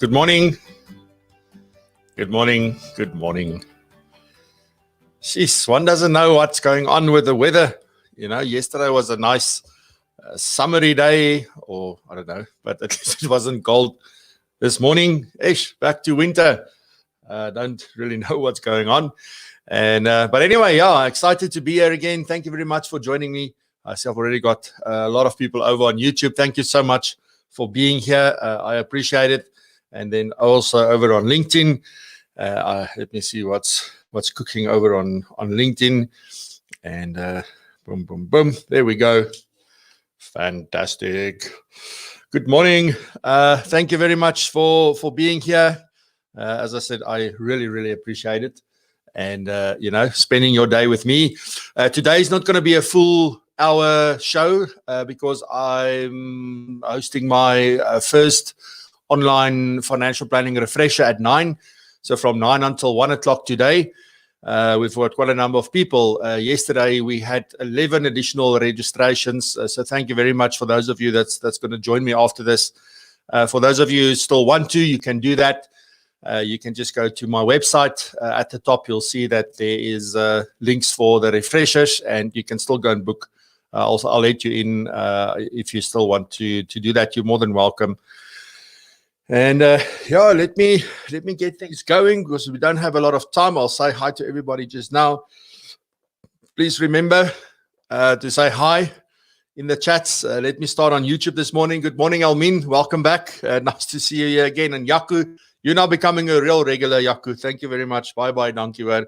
Good morning. Good morning. Good morning. Jeez, one doesn't know what's going on with the weather. You know, yesterday was a nice summery day, or I don't know, but at least it wasn't cold. This morning, back to winter. Don't really know what's going on. And but anyway, yeah, excited to be here again. Thank you very much for joining me. I've already got a lot of people over on YouTube. Thank you so much for being here. I appreciate it. And then also over on LinkedIn. Let me see what's cooking over on LinkedIn. And boom, boom, boom. There we go. Fantastic. Good morning. Thank you very much for being here. As I said, I really, really appreciate it. And, spending your day with me. Today is not going to be a full hour show because I'm hosting my first online financial planning refresher at 9. So from 9 until 1 o'clock today, we've got quite a number of people. Yesterday, we had 11 additional registrations. So thank you very much for those of you that's going to join me after this. For those of you who still want to, you can do that. You can just go to my website. At the top, you'll see that there is links for the refreshers, and you can still go and book. Also, I'll let you in if you still want to do that. You're more than welcome. And let me get things going because we don't have a lot of time. I'll say hi to everybody just now. Please remember to say hi in the chats. Let me start on YouTube this morning. Good morning, Almin. Welcome back. Nice to see you here again. And Yaku, you're now becoming a real regular, Yaku. Thank you very much. Bye-bye, dankjewel.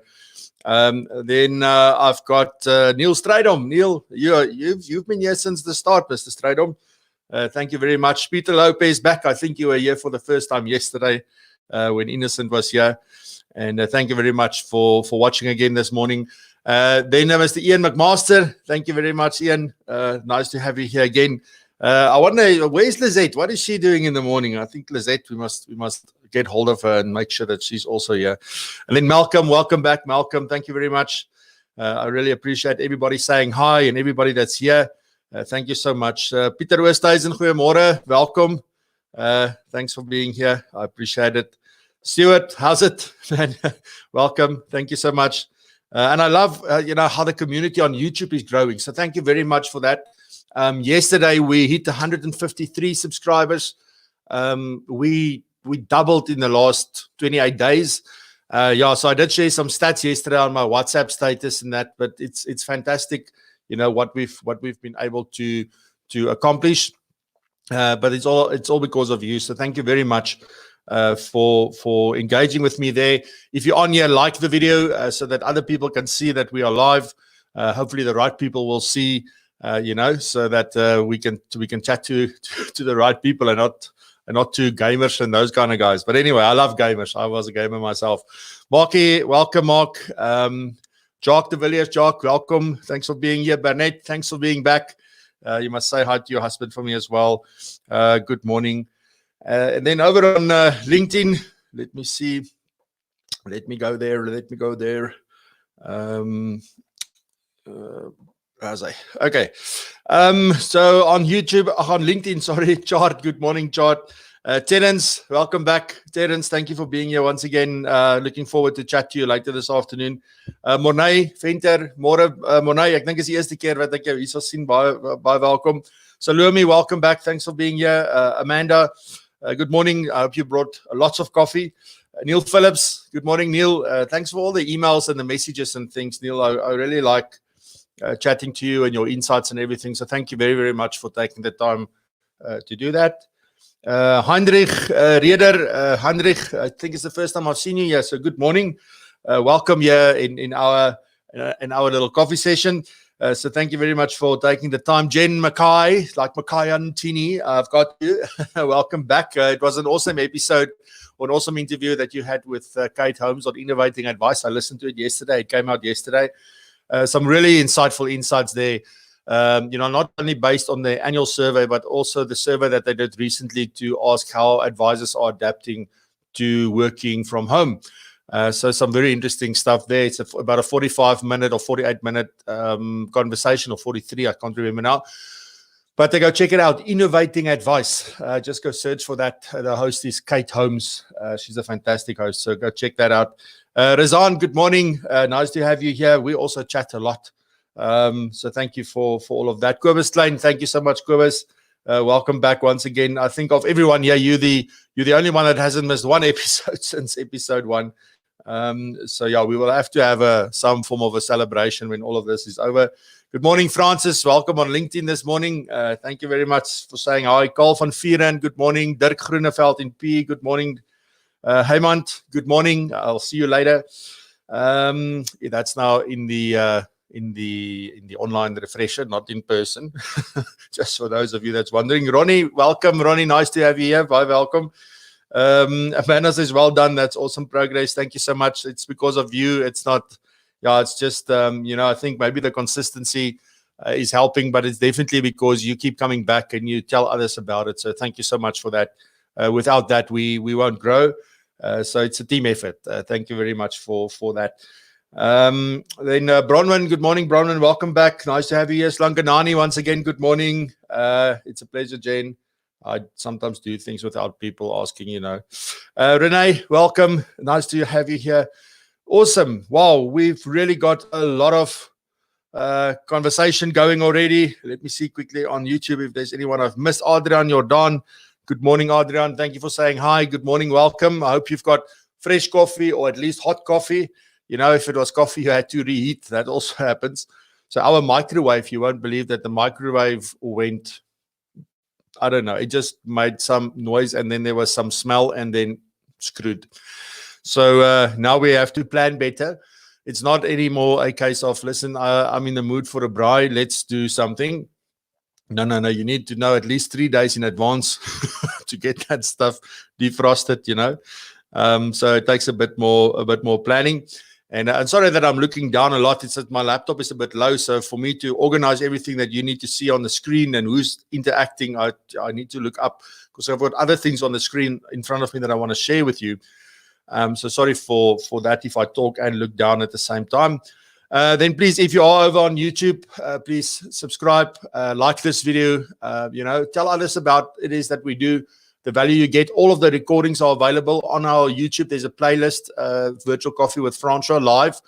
Then I've got Neil Strydom. Neil, you've been here since the start, Mr. Strydom. Thank you very much. Peter Lopez back. I think you were here for the first time yesterday when Innocent was here. And thank you very much for watching again this morning. Then Mr. Ian McMaster. Thank you very much, Ian. Nice to have you here again. I wonder, where's Lizette? What is she doing in the morning? I think Lizette, we must get hold of her and make sure that she's also here. And then Malcolm, welcome back, Malcolm. Thank you very much. I really appreciate everybody saying hi and everybody that's here. Thank you so much. Pieter Oosthuizen, goeiemorgen. Welcome. Thanks for being here. I appreciate it. Stuart, how's it? Welcome. Thank you so much. And I love, how the community on YouTube is growing. So thank you very much for that. Yesterday, we hit 153 subscribers. We doubled in the last 28 days. So I did share some stats yesterday on my WhatsApp status and that, but it's fantastic. What we've been able to accomplish, but it's all because of you. So thank you very much for engaging with me there. If you're on here, like the video so that other people can see that we are live. Hopefully the right people will see, so that we can chat to the right people and not to gamers and those kind of guys. But anyway, I love gamers. I was a gamer myself. Marky, welcome, Mark. Jacques de Villiers, Jacques, welcome. Thanks for being here. Bernette, thanks for being back. You must say hi to your husband for me as well. Good morning. And then over on LinkedIn, let me see. Let me go there. Okay. So on YouTube, on LinkedIn, sorry, Chart. Good morning, Chart. Terence, welcome back. Terence, thank you for being here once again. Looking forward to chat to you later this afternoon. Mornay, Venter, Mornay, ek dink is die eerste keer wat ek jou hier sal sien. Baie welkom. Salome, welcome back. Thanks for being here. Amanda, good morning. I hope you brought lots of coffee. Neil Phillips, good morning, Neil. Thanks for all the emails and the messages and things, Neil. I really like chatting to you and your insights and everything. So thank you very, very much for taking the time to do that. Heinrich Reder, Heinrich, I think it's the first time I've seen you here. So good morning. Welcome here in our little coffee session. So thank you very much for taking the time. Jen Mackay, like Mackay and Tini, I've got you. Welcome back. It was an awesome episode, or an awesome interview that you had with Kate Holmes on innovating advice. I listened to it yesterday. It came out yesterday. Some really insightful insights there. Not only based on the annual survey, but also the survey that they did recently to ask how advisors are adapting to working from home. So some very interesting stuff there. It's about a 45-minute or 48-minute conversation, or 43, I can't remember now. But they go check it out, Innovating Advice. Just go search for that. The host is Kate Holmes. She's a fantastic host, so go check that out. Razan, good morning. Nice to have you here. We also chat a lot. So thank you for all of that. Kobus Klein, thank you so much, Kobus. Welcome back once again. I think of everyone here, you're the only one that hasn't missed one episode since episode 1. So yeah, we will have to have some form of a celebration when all of this is over. Good morning, Francis. Welcome on LinkedIn this morning. Thank you very much for saying hi. Carl van Vieren, good morning. Dirk Groeneveld in P, good morning. Heymant, good morning. I'll see you later. That's now in the online refresher, not in person. Just for those of you that's wondering. Ronnie, welcome. Ronnie, nice to have you here. Bye, welcome. Amanda says, well done. That's awesome progress. Thank you so much. It's because of you. It's not, it's just, I think maybe the consistency is helping, but it's definitely because you keep coming back and you tell others about it. So thank you so much for that. Without that, we won't grow. So it's a team effort. Thank you very much for that. Then Bronwyn, good morning, Bronwyn. Welcome back. Nice to have you here. Slankanani, once again, good morning. It's a pleasure, Jane. I sometimes do things without people asking, Renee, welcome. Nice to have you here. Awesome. Wow, we've really got a lot of conversation going already. Let me see quickly on YouTube if there's anyone I've missed. Adrian Jordan. Good morning, Adrian. Thank you for saying hi. Good morning. Welcome. I hope you've got fresh coffee or at least hot coffee. If it was coffee, you had to reheat. That also happens. So our microwave, you won't believe that the microwave went, I don't know, it just made some noise and then there was some smell and then screwed. So now we have to plan better. It's not anymore a case of, listen, I'm in the mood for a braai. Let's do something. No. You need to know at least 3 days in advance to get that stuff defrosted, So it takes a bit more planning. And I'm sorry that I'm looking down a lot. It's that my laptop is a bit low. So for me to organize everything that you need to see on the screen and who's interacting, I need to look up because I've got other things on the screen in front of me that I want to share with you. So sorry for that if I talk and look down at the same time. Then please, if you are over on YouTube, please subscribe, like this video, tell others about it is that we do, the value you get. All of the recordings are available on our YouTube. There's a playlist, Virtual Coffee with Francois Live.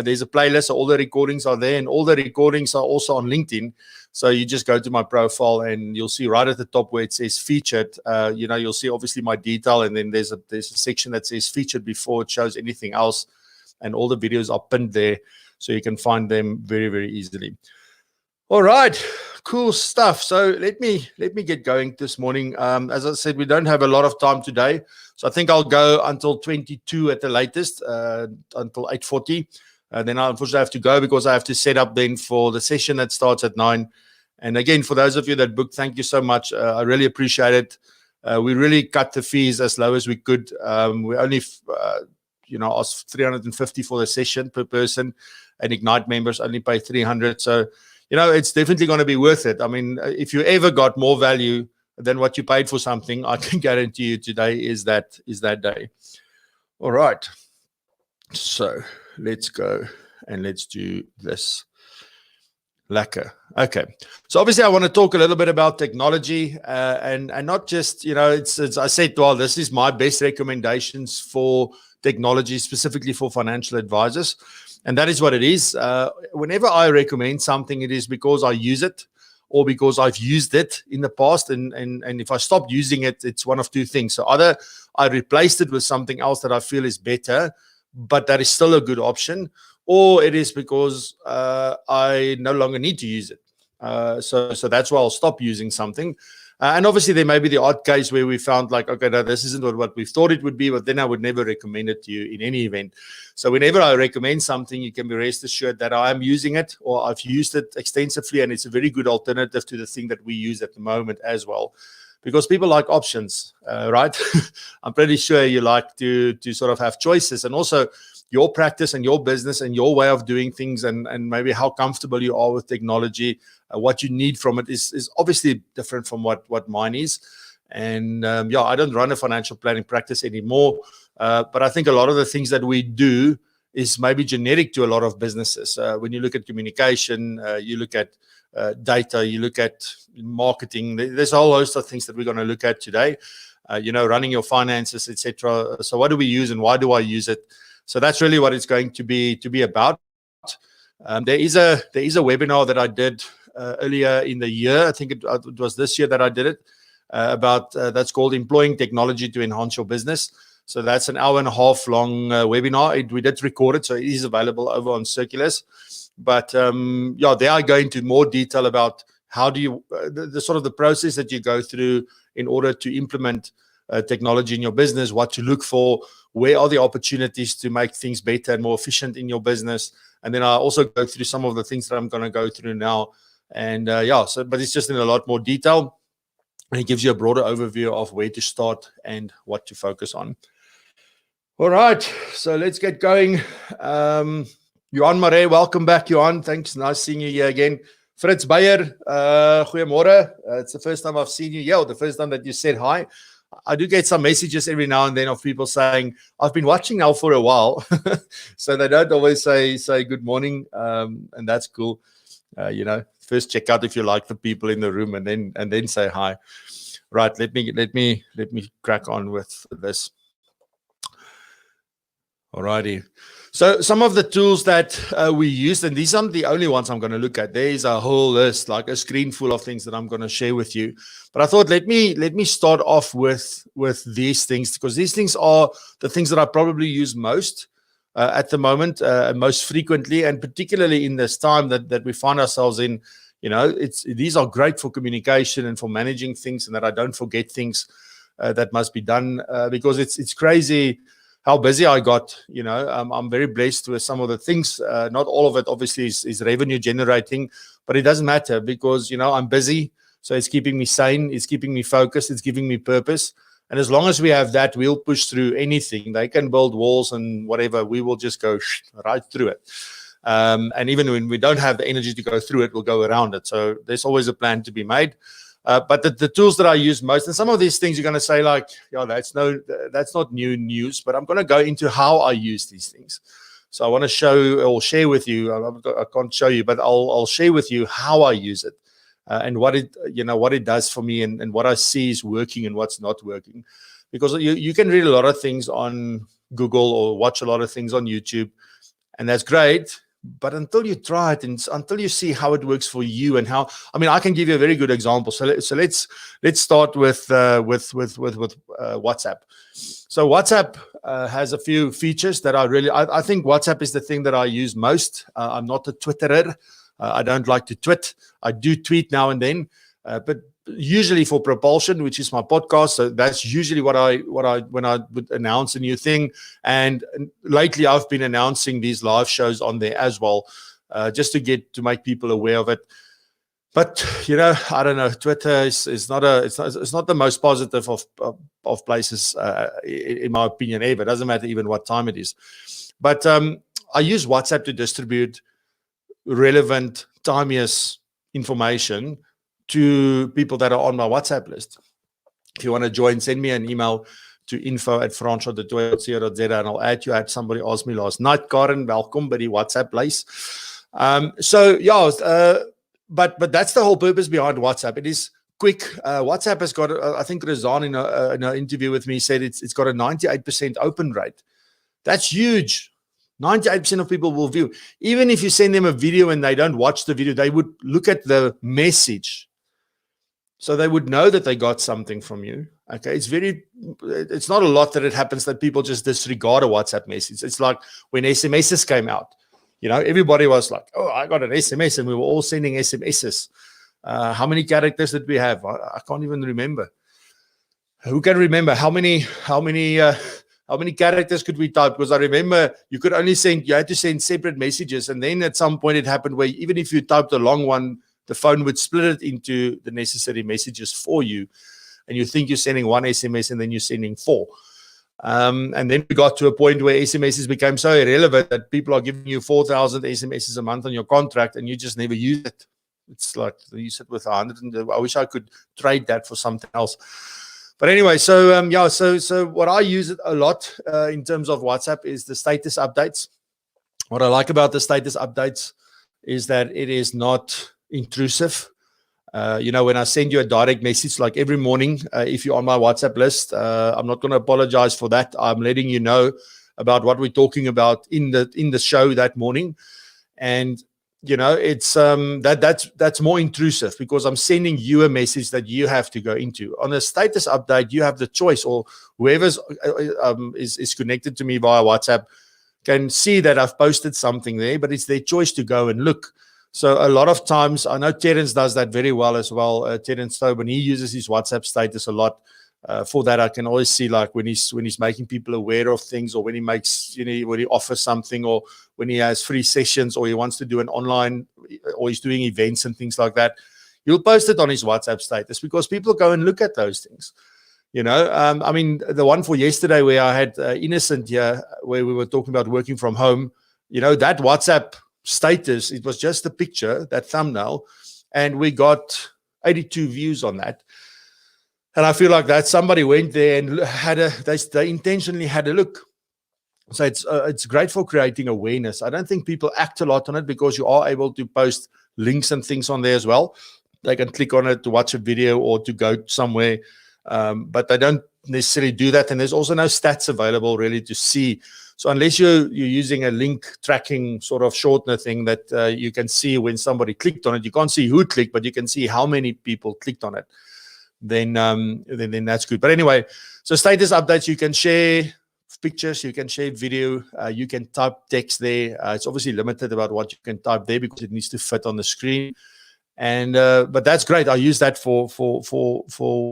There's a playlist, so all the recordings are there, and all the recordings are also on LinkedIn. So you just go to my profile and you'll see right at the top where it says featured. You'll see obviously my detail, and then there's a section that says featured before it shows anything else, and all the videos are pinned there, so you can find them very, very easily. All right, cool stuff. So let me get going this morning. As I said, we don't have a lot of time today, so I think I'll go until 22 at the latest, until 8:40. Then I unfortunately have to go because I have to set up then for the session that starts at 9. And again, for those of you that booked, thank you so much. I really appreciate it. We really cut the fees as low as we could. We only, asked 350 for the session per person, and Ignite members only pay 300. So, it's definitely going to be worth it. I mean, if you ever got more value than what you paid for something, I can guarantee you today is that day. All right. So let's go and let's do this. Lekker. Okay. So obviously I want to talk a little bit about technology and not just, it's I said, well, this is my best recommendations for technology, specifically for financial advisors. And that is what it is. Whenever I recommend something, it is because I use it or because I've used it in the past. And if I stop using it, it's one of two things. So either I replaced it with something else that I feel is better, but that is still a good option, or it is because I no longer need to use it. So that's why I'll stop using something. And obviously there may be the odd case where we found like, okay, no, this isn't what we thought it would be, but then I would never recommend it to you in any event. So whenever I recommend something, you can be rest assured that I am using it or I've used it extensively, and it's a very good alternative to the thing that we use at the moment as well. Because people like options, right? I'm pretty sure you like to sort of have choices, and also your practice and your business and your way of doing things, and maybe how comfortable you are with technology, what you need from it is obviously different from what mine is. And I don't run a financial planning practice anymore, but I think a lot of the things that we do is maybe generic to a lot of businesses. When you look at communication, you look at data, you look at marketing. There's a whole host of things that we're going to look at today. Running your finances, etc. So what do we use and why do I use it? So that's really what it's going to be about. There is a webinar that I did earlier in the year. I think it was this year that I did it about that's called Employing Technology to Enhance Your Business. So that's an hour and a half long webinar. We did record it, so it is available over on Circulus. But there I go into more detail about how do you the sort of the process that you go through in order to implement technology in your business, what to look for, where are the opportunities to make things better and more efficient in your business. And then I also go through some of the things that I'm going to go through now. And but it's just in a lot more detail. And it gives you a broader overview of where to start and what to focus on. All right, so let's get going. Johan Marais, welcome back, Johan. Thanks. Nice seeing you here again. Fritz Beyer, goeiemorgen. It's the first time I've seen you. Yeah, the first time that you said hi. I do get some messages every now and then of people saying, I've been watching now for a while. So they don't always say good morning. And that's cool. First check out if you like the people in the room and then say hi. Right, let me crack on with this. Alrighty. So some of the tools that we use, and these aren't the only ones I'm going to look at. There is a whole list, like a screen full of things that I'm going to share with you. But I thought let me start off with these things, because these things are the things that I probably use most at the moment, most frequently, and particularly in this time that we find ourselves in. These are great for communication and for managing things, and that I don't forget things that must be done, because it's crazy how busy I got. I'm very blessed with some of the things. Not all of it obviously is revenue generating, but it doesn't matter because, I'm busy. So it's keeping me sane. It's keeping me focused. It's giving me purpose. And as long as we have that, we'll push through anything. They can build walls and whatever. We will just go right through it. And even when we don't have the energy to go through it, we'll go around it. So there's always a plan to be made. But the tools that I use most, and some of these things you're going to say like, that's not new news, but I'm going to go into how I use these things. So I want to show or share with you. I can't show you, but I'll share with you how I use it and what it does for me and what I see is working and what's not working. Because you can read a lot of things on Google or watch a lot of things on YouTube, and that's great. But until you try it and until you see how it works for you and how, I can give you a very good example. So let's start with WhatsApp. So WhatsApp has a few features that I think WhatsApp is the thing that I use most. I'm not a Twitterer. I don't like to tweet. I do tweet now and then, but usually for propulsion, which is my podcast. So that's usually when I would announce a new thing. And lately I've been announcing these live shows on there as well, just to make people aware of it. But I don't know. Twitter is not the most positive of places, in my opinion, ever. It doesn't matter even what time it is. But I use WhatsApp to distribute relevant, timeless information to people that are on my WhatsApp list. If you want to join, send me an email to info@francois.co.za and I'll add you. I had somebody ask me last night, Karen, welkom by die WhatsApp lys. But that's the whole purpose behind WhatsApp. It is quick. WhatsApp has got, I think Razan in an interview with me said it's got a 98% open rate. That's huge. 98% of people will view. Even if you send them a video and they don't watch the video, they would look at the message. So they would know that they got something from you. Okay, it's not a lot that it happens that people just disregard a WhatsApp message. It's like when SMSs came out. Everybody was like, oh, I got an SMS, and we were all sending SMSs. How many characters did we have? I can't even remember. Who can remember how many characters could we type? Because I remember you had to send separate messages. And then at some point it happened where even if you typed a long one, the phone would split it into the necessary messages for you. And you think you're sending one SMS and then you're sending 4. And then we got to a point where SMSs became so irrelevant that people are giving you 4,000 SMSs a month on your contract and you just never use it. It's like you sit with 100 and I wish I could trade that for something else. But anyway, so what I use it a lot in terms of WhatsApp is the status updates. What I like about the status updates is that it is not intrusive. When I send you a direct message, like every morning, if you're on my WhatsApp list, I'm not going to apologize for that. I'm letting you know about what we're talking about in the show that morning. And it's that's more intrusive, because I'm sending you a message that you have to go into. On a status update, you have the choice, or whoever's is connected to me via WhatsApp can see that I've posted something there, but it's their choice to go and look. So a lot of times, I know Terence does that very well as well. Terence Tobin, he uses his WhatsApp status a lot. For that, I can always see, like, when he's making people aware of things, or when he makes, when he offers something, or when he has free sessions, or he wants to do an online, or he's doing events and things like that. He'll post it on his WhatsApp status, because people go and look at those things. The one for yesterday where I had Innocent here, where we were talking about working from home, that WhatsApp status, it was just a picture, that thumbnail, and we got 82 views on that. And I feel like that somebody went there and they intentionally had a look. So it's great for creating awareness. I don't think people act a lot on it, because you are able to post links and things on there as well. They can click on it to watch a video or to go somewhere, but they don't necessarily do that. And there's also no stats available really to see. So unless you're using a link tracking sort of shortener thing that you can see when somebody clicked on it, you can't see who clicked, but you can see how many people clicked on it. Then that's good. But anyway, so status updates, you can share pictures, you can share video, you can type text there. It's obviously limited about what you can type there, because it needs to fit on the screen. And but that's great. I use that for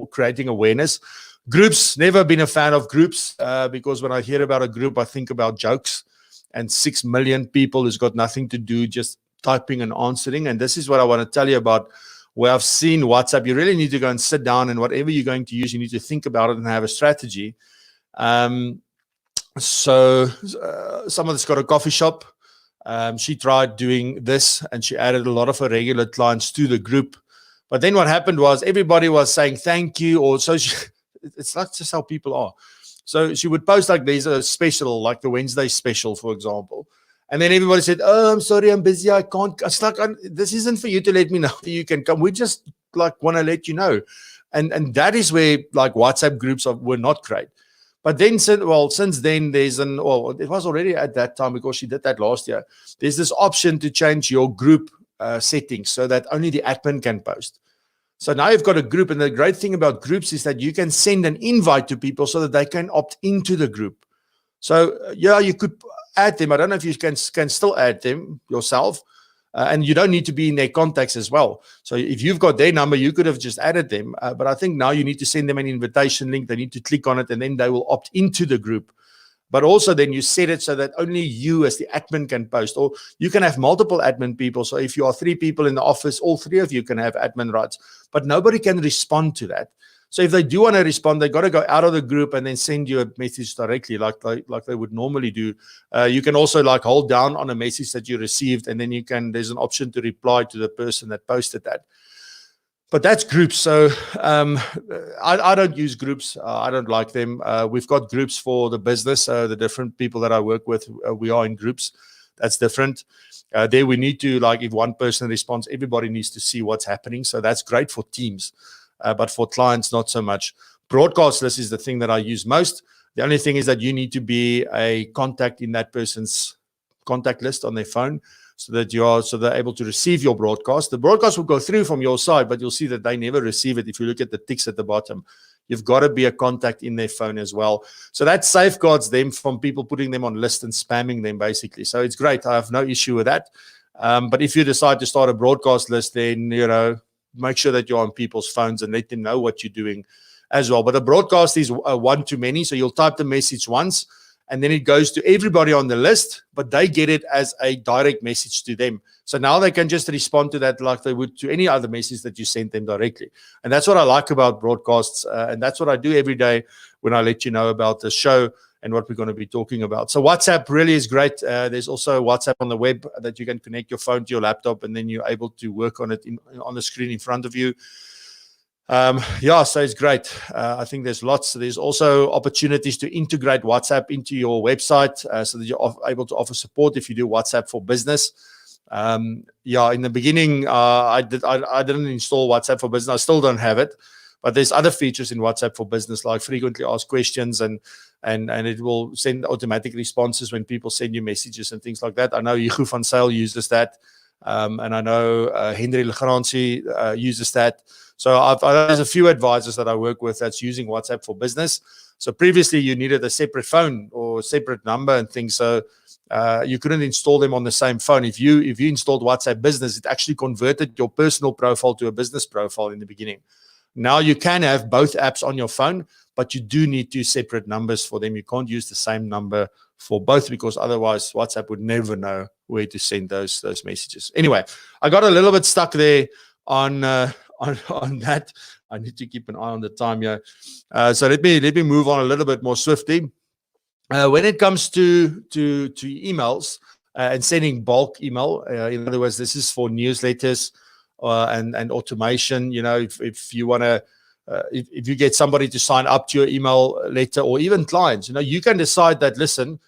creating awareness. Groups, never been a fan of groups, because when I hear about a group, I think about jokes and 6 million people who's got nothing to do, just typing and answering. And this is what I want to tell you about. Where I've seen WhatsApp, you really need to go and sit down, and whatever you're going to use, you need to think about it and have a strategy. So someone's got a coffee shop. She tried doing this, and she added a lot of her regular clients to the group. But then what happened was everybody was saying thank you, or so it's not just how people are. So she would post like there's a special, like the Wednesday special, for example. And then everybody said, "Oh, I'm sorry, I'm busy. I can't." It's like, this isn't for you to let me know you can come. We just like want to let you know. And that is where like WhatsApp groups were not great. But then, since then, it was already at that time, because she did that last year. There's this option to change your group settings so that only the admin can post. So now you've got a group. And the great thing about groups is that you can send an invite to people so that they can opt into the group. So, you could add them. I don't know if you can still add them yourself, and you don't need to be in their contacts as well. So if you've got their number, you could have just added them, but I think now you need to send them an invitation link. They need to click on it, and then they will opt into the group. But also then you set it so that only you as the admin can post, or you can have multiple admin people. So if you are 3 people in the office, all 3 of you can have admin rights, but nobody can respond to that. So if they do want to respond, they got to go out of the group and then send you a message directly, like they would normally do. You can also like hold down on a message that you received, and then there's an option to reply to the person that posted that. But that's groups. So I don't use groups. I don't like them. We've got groups for the business. The different people that I work with, we are in groups. That's different. There we need to, like, if one person responds, everybody needs to see what's happening. So that's great for teams. But for clients, not so much. Broadcast list is the thing that I use most. The only thing is that you need to be a contact in that person's contact list on their phone, so they're able to receive your broadcast. The broadcast will go through from your side, but you'll see that they never receive it. If you look at the ticks at the bottom, you've got to be a contact in their phone as well. So that safeguards them from people putting them on lists and spamming them, basically. So it's great. I have no issue with that. But if you decide to start a broadcast list, then, make sure that you're on people's phones and let them know what you're doing as well. But a broadcast is one to many. So you'll type the message once, and then it goes to everybody on the list, but they get it as a direct message to them. So now they can just respond to that like they would to any other message that you sent them directly. And that's what I like about broadcasts. And that's what I do every day when I let you know about the show and what we're going to be talking about. So WhatsApp really is great. There's also WhatsApp on the web that you can connect your phone to your laptop, and then you're able to work on it on the screen in front of you. So it's great. I think there's lots. There's also opportunities to integrate WhatsApp into your website so that you're able to offer support if you do WhatsApp for business. Yeah, in the beginning, I didn't install WhatsApp for Business. I still don't have it, but there's other features in WhatsApp for Business, like frequently asked questions, and it will send automatic responses when people send you messages and things like that. I know Hugo van Zyl uses that, and I know Henry Legrandsie uses that. So there's a few advisors that I work with that's using WhatsApp for Business. So previously you needed a separate phone or separate number and things. So you couldn't install them on the same phone. If you installed WhatsApp Business, it actually converted your personal profile to a business profile in the beginning. Now you can have both apps on your phone, but you do need two separate numbers for them. You can't use the same number for both, because otherwise WhatsApp would never know where to send those messages. Anyway, I got a little bit stuck there on that. I need to keep an eye on the time here. So let me move on a little bit more swiftly. When it comes to emails and sending bulk email, in other words, this is for newsletters and automation. You know, if you want to, if you get somebody to sign up to your email letter, or even clients, you know, you can decide that, listen,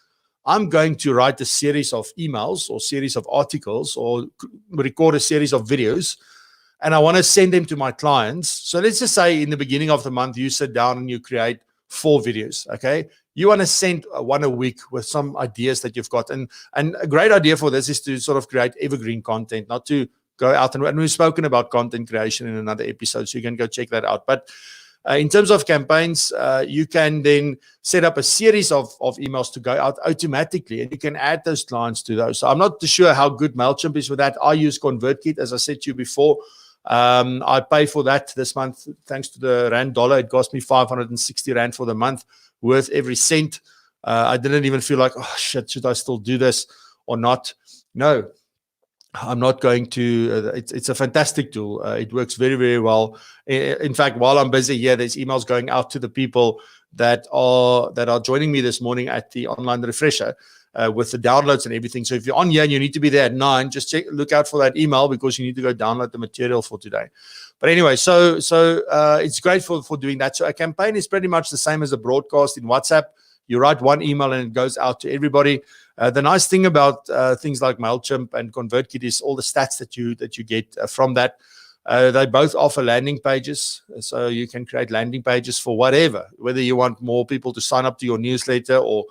I'm going to write a series of emails or series of articles or record a series of videos, and I want to send them to my clients. So let's just say in the beginning of the month, you sit down and you create 4 videos, okay? You want to send one a week with some ideas that you've got. And a great idea for this is to sort of create evergreen content, not to go out and we've spoken about content creation in another episode, so you can go check that out. But in terms of campaigns, you can then set up a series of emails to go out automatically, and you can add those clients to those. So I'm not too sure how good MailChimp is with that. I use ConvertKit, as I said to you before. I pay for that this month, thanks to the rand dollar. It cost me 560 rand for the month, worth every cent. I didn't even feel like, oh shit, should I still do this or not? No, I'm not going to. It's a fantastic tool. It works very, very well. In fact, while I'm busy here, there's emails going out to the people that are joining me this morning at the online refresher with the downloads and everything. So if you're on here and you need to be there at 9, just look out for that email, because you need to go download the material for today. But anyway, so it's great for doing that. So a campaign is pretty much the same as a broadcast in WhatsApp. You write one email and it goes out to everybody. The nice thing about things like MailChimp and ConvertKit is all the stats that you get from that. They both offer landing pages, so you can create landing pages for whatever, whether you want more people to sign up to your newsletter, or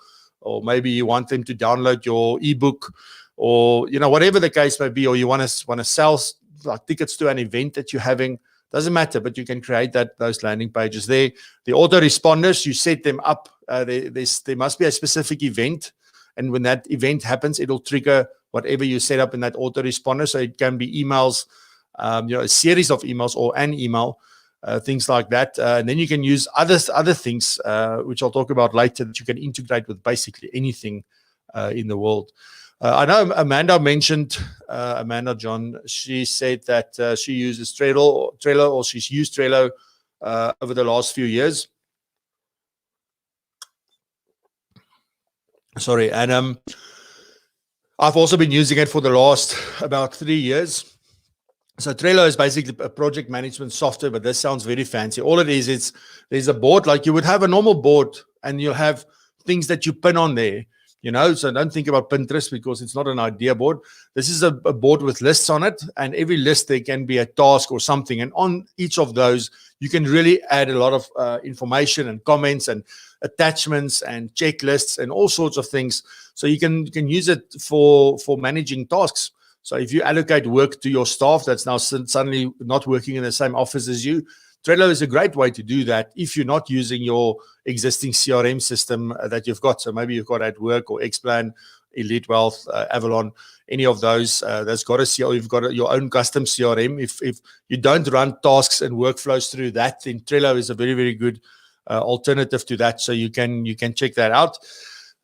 maybe you want them to download your ebook, or you know, whatever the case may be, or you want to sell like tickets to an event that you're having. Doesn't matter, but you can create those landing pages there. The autoresponders, you set them up. There must be a specific event, and when that event happens, it'll trigger whatever you set up in that autoresponder. So it can be emails, you know, a series of emails or an email, things like that. And then you can use other things, which I'll talk about later, that you can integrate with basically anything in the world. I know Amanda mentioned, Amanda John, she said that she uses Trello, or she's used Trello over the last few years. Sorry, and I've also been using it for the last about 3 years. So Trello is basically a project management software, but this sounds very fancy. All it is, there's a board, like you would have a normal board, and you'll have things that you pin on there. You know, so don't think about Pinterest, because it's not an idea board. This is a board with lists on it, and every list there can be a task or something. And on each of those, you can really add a lot of information and comments and attachments and checklists and all sorts of things. So you can use it for managing tasks. So if you allocate work to your staff that's now suddenly not working in the same office as you, Trello is a great way to do that if you're not using your existing CRM system that you've got. So maybe you've got at work or Xplan, Elite Wealth, Avalon, any of those that's got a CRM. You've got your own custom CRM. If you don't run tasks and workflows through that, then Trello is a very, very good alternative to that. So you can check that out.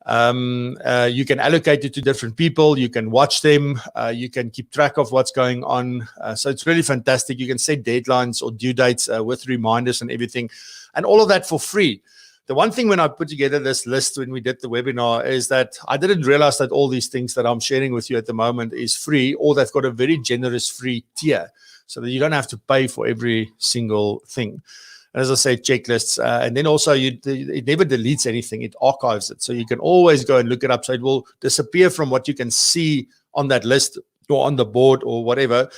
You can allocate it to different people. You can watch them. You can keep track of what's going on. So it's really fantastic. You can set deadlines or due dates with reminders and everything, and all of that for free. The one thing when I put together this list when we did the webinar is that I didn't realize that all these things that I'm sharing with you at the moment is free, or they've got a very generous free tier, so that you don't have to pay for every single thing. As I say, checklists, and then also it never deletes anything, it archives it. So you can always go and look it up. So it will disappear from what you can see on that list or on the board or whatever,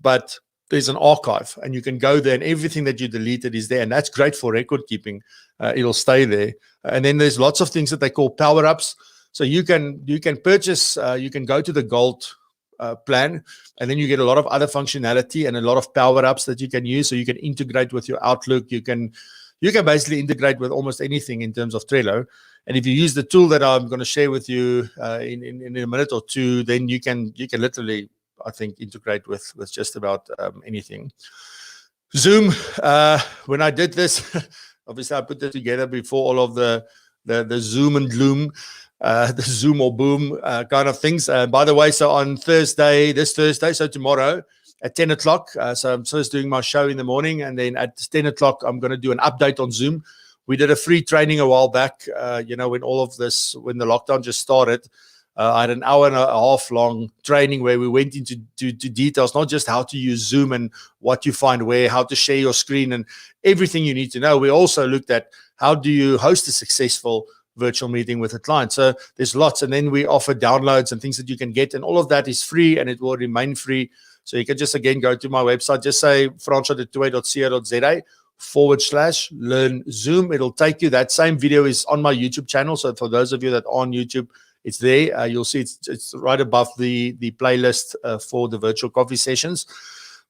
but there's an archive and you can go there and everything that you deleted is there. And that's great for record keeping. It'll stay there. And then there's lots of things that they call power-ups. So you can purchase, you can go to the gold plan, and then you get a lot of other functionality and a lot of power-ups that you can use. So you can integrate with your Outlook. You can basically integrate with almost anything in terms of Trello. And if you use the tool that I'm going to share with you in a minute or two, then you can literally, I think, integrate with just about anything. Zoom, when I did this, obviously I put it together before all of the Zoom and gloom, the Zoom or boom kind of things. By the way, so on this Thursday, so tomorrow at 10 o'clock, so I'm first doing my show in the morning, and then at 10 o'clock, I'm going to do an update on Zoom. We did a free training a while back, when when the lockdown just started. I had an hour and a half long training where we went into details, not just how to use Zoom and what you find where, how to share your screen and everything you need to know. We also looked at how do you host a successful virtual meeting with a client. So there's lots. And then we offer downloads and things that you can get. And all of that is free and it will remain free. So you can just, again, go to my website, just say francois.co.za/learn Zoom. It'll take you. That same video is on my YouTube channel. So for those of you that are on YouTube, it's there. You'll see it's right above the playlist for the virtual coffee sessions.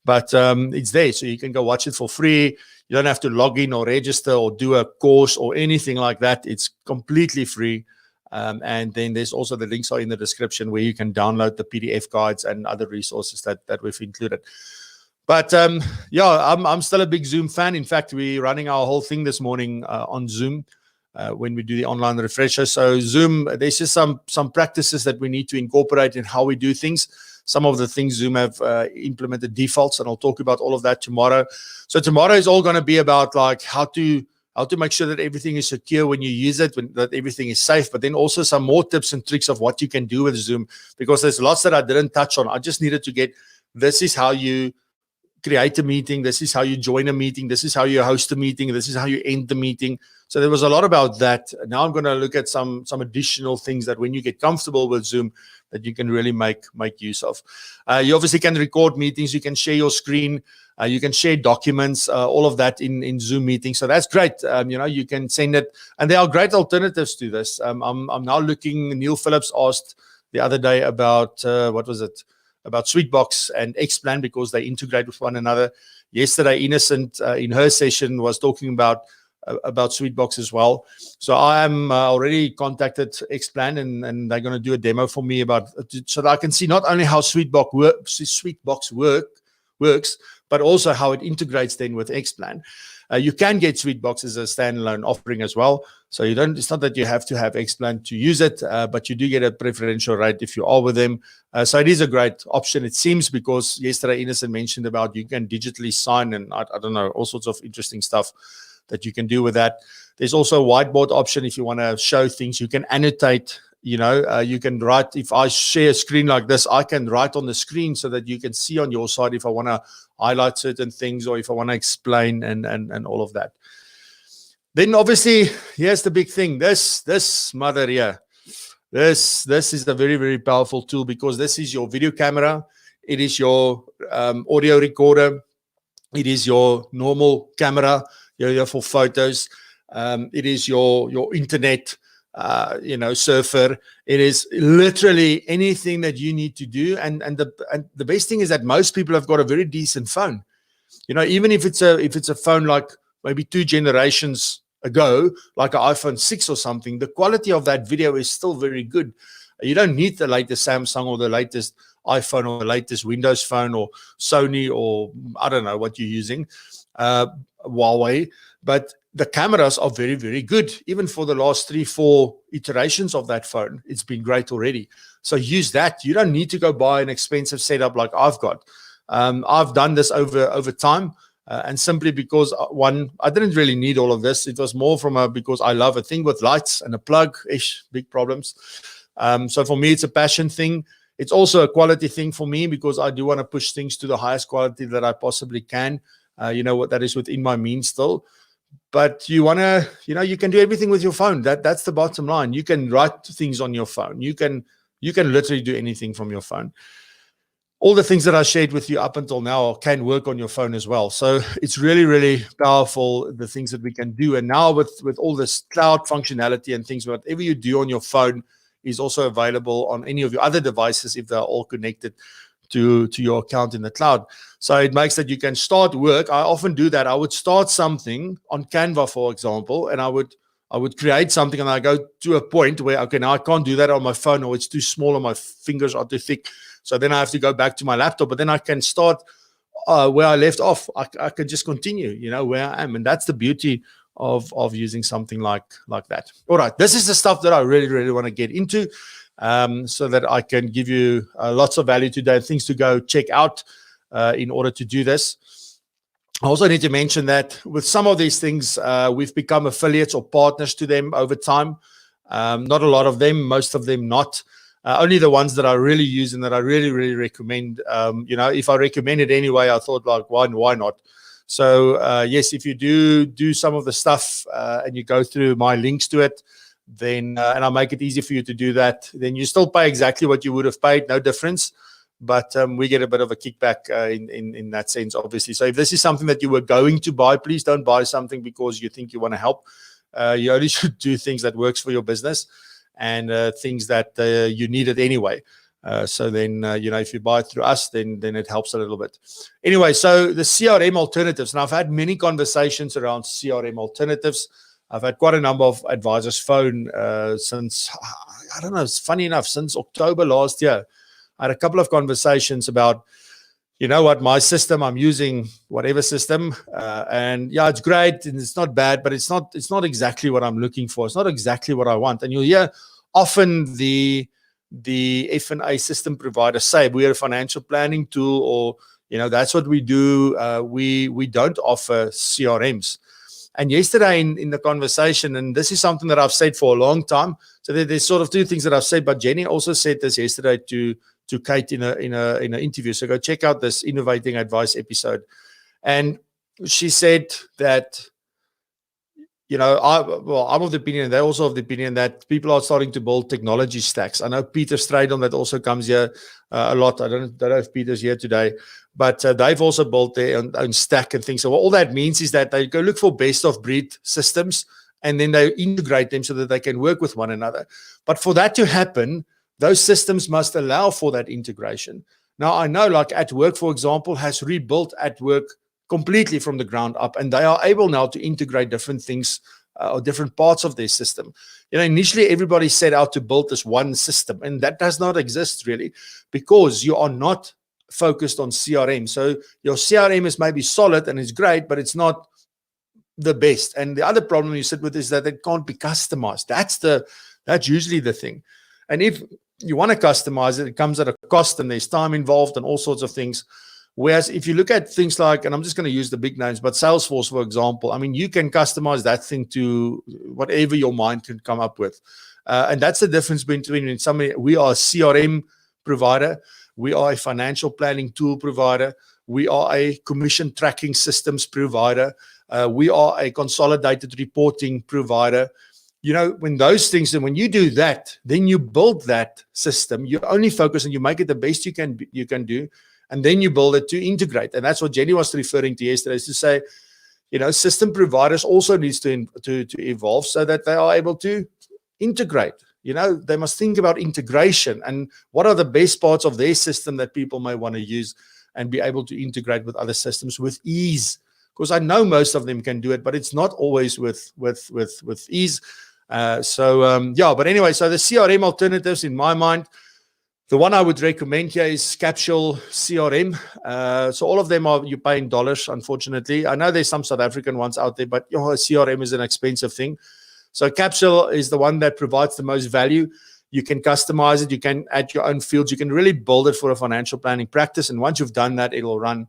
But it's there. So you can go watch it for free. You don't have to log in or register or do a course or anything like that. It's completely free. And then there's also the links are in the description where you can download the PDF guides and other resources that we've included. But yeah, I'm still a big Zoom fan. In fact, we're running our whole thing this morning on Zoom. When we do the online refresher. So Zoom, there's just some practices that we need to incorporate in how we do things. Some of the things Zoom have implemented defaults, and I'll talk about all of that tomorrow. So tomorrow is all going to be about like how to make sure that everything is secure when you use it, that everything is safe, but then also some more tips and tricks of what you can do with Zoom, because there's lots that I didn't touch on. I just needed to get, this is how you create a meeting, this is how you join a meeting, this is how you host a meeting, this is how you end the meeting. So there was a lot about that. Now I'm going to look at some additional things that when you get comfortable with Zoom, that you can really make use of. You obviously can record meetings, you can share your screen, you can share documents, all of that in Zoom meetings. So that's great. You can send it, and there are great alternatives to this. I'm now looking. Neil Phillips asked the other day about about Sweetbox and Xplan, because they integrate with one another. Yesterday, Innocent in her session was talking about Sweetbox as well. So I am already contacted Xplan, and they're going to do a demo for me so that I can see not only how Sweetbox works, but also how it integrates then with Xplan. You can get Sweetbox as a standalone offering as well. So it's not that you have to have Xplan to use it, but you do get a preferential rate if you are with them. So it is a great option, it seems, because yesterday Innocent mentioned about you can digitally sign, and I don't know, all sorts of interesting stuff that you can do with that. There's also a whiteboard option if you want to show things. You can annotate, you can write. If I share a screen like this, I can write on the screen so that you can see on your side if I want to highlight certain things or if I want to explain and all of that. Then obviously, here's the big thing. This mother here, this is a very, very powerful tool, because this is your video camera. It is your audio recorder. It is your normal camera for photos. It is your internet surfer. It is literally anything that you need to do. And the best thing is that most people have got a very decent phone. Even if it's a phone like maybe 2 generations ago, like an iPhone 6 or something, the quality of that video is still very good. You don't need the latest Samsung or the latest iPhone or the latest Windows phone or Sony or I don't know what you're using, Huawei, but the cameras are very, very good. Even for the last 3-4 iterations of that phone, it's been great already. So use that. You don't need to go buy an expensive setup like I've got. I've done this over time, and simply because I didn't really need all of this. It was more because I love a thing with lights and a plug. Big problems. So for me, it's a passion thing. It's also a quality thing for me, because I do want to push things to the highest quality that I possibly can. What that is within my means still. But you want to, you can do everything with your phone. That's the bottom line. You can write things on your phone. You can literally do anything from your phone. all the things that I shared with you up until now can work on your phone as well. So it's really, really powerful, the things that we can do. And now with all this cloud functionality and things, whatever you do on your phone is also available on any of your other devices if they're all connected to your account in the cloud. So it makes that you can start work. I often do that. I would start something on Canva, for example, and I would create something, and I go to a point where, okay, now I can't do that on my phone, or it's too small or my fingers are too thick. So then I have to go back to my laptop, but then I can start where I left off. I can just continue, where I am. And that's the beauty of using something like that. All right, this is the stuff that I really, really want to get into, so that I can give you lots of value today, things to go check out in order to do this. I also need to mention that with some of these things, we've become affiliates or partners to them over time. Not a lot of them, most of them not. Only the ones that I really use and that I really, really recommend. If I recommend it anyway, I thought, like, why not? So yes, if you do some of the stuff and you go through my links to it, then and I make it easy for you to do that, then you still pay exactly what you would have paid, no difference. But we get a bit of a kickback in that sense, obviously. So if this is something that you were going to buy, please don't buy something because you think you want to help. You only should do things that works for your business and things that you needed anyway. So then, if you buy it through us, then it helps a little bit. Anyway, so the CRM alternatives. Now, I've had many conversations around CRM alternatives. I've had quite a number of advisors phone since, I don't know, it's funny enough, since October last year. I had a couple of conversations about, my system, I'm using whatever system, and yeah, it's great and it's not bad, but it's not exactly what I'm looking for. It's not exactly what I want. And you'll hear often the F&A system provider say, we're a financial planning tool, or, that's what we do. We don't offer CRMs. And yesterday in the conversation, and this is something that I've said for a long time. So there's sort of two things that I've said, but Jenny also said this yesterday to Kate in an interview. So go check out this Innovating Advice episode. And she said that, I'm of the opinion, and they're also of the opinion that people are starting to build technology stacks. I know Peter Stradon that also comes here a lot. I don't know if Peter's here today, but they've also built their own stack and things. So all that means is that they go look for best of breed systems, and then they integrate them so that they can work with one another. But for that to happen, those systems must allow for that integration. Now, I know, like At Work, for example, has rebuilt At Work completely from the ground up, and they are able now to integrate different things or different parts of their system. Initially, everybody set out to build this one system, and that does not exist really, because you are not focused on CRM. So your CRM is maybe solid and it's great, but it's not the best. And the other problem you sit with is that it can't be customized. That's usually the thing. And if you want to customize it, it comes at a cost, and there's time involved and all sorts of things. Whereas if you look at things like, and I'm just going to use the big names, but Salesforce, for example, I mean, you can customize that thing to whatever your mind can come up with. And that's the difference between somebody, we are a CRM provider, we are a financial planning tool provider, we are a commission tracking systems provider, we are a consolidated reporting provider. When those things, and when you do that, then you build that system. You only focus and you make it the best you can do, and then you build it to integrate. And that's what Jenny was referring to yesterday, is to say, system providers also needs to evolve so that they are able to integrate. They must think about integration and what are the best parts of their system that people may want to use, and be able to integrate with other systems with ease. Because I know most of them can do it, but it's not always with ease. But anyway, so the CRM alternatives, in my mind, the one I would recommend here is Capsule CRM. So all of them you pay in dollars, unfortunately. I know there's some South African ones out there, but CRM is an expensive thing. So Capsule is the one that provides the most value. You can customize it. You can add your own fields. You can really build it for a financial planning practice. And once you've done that, it'll run.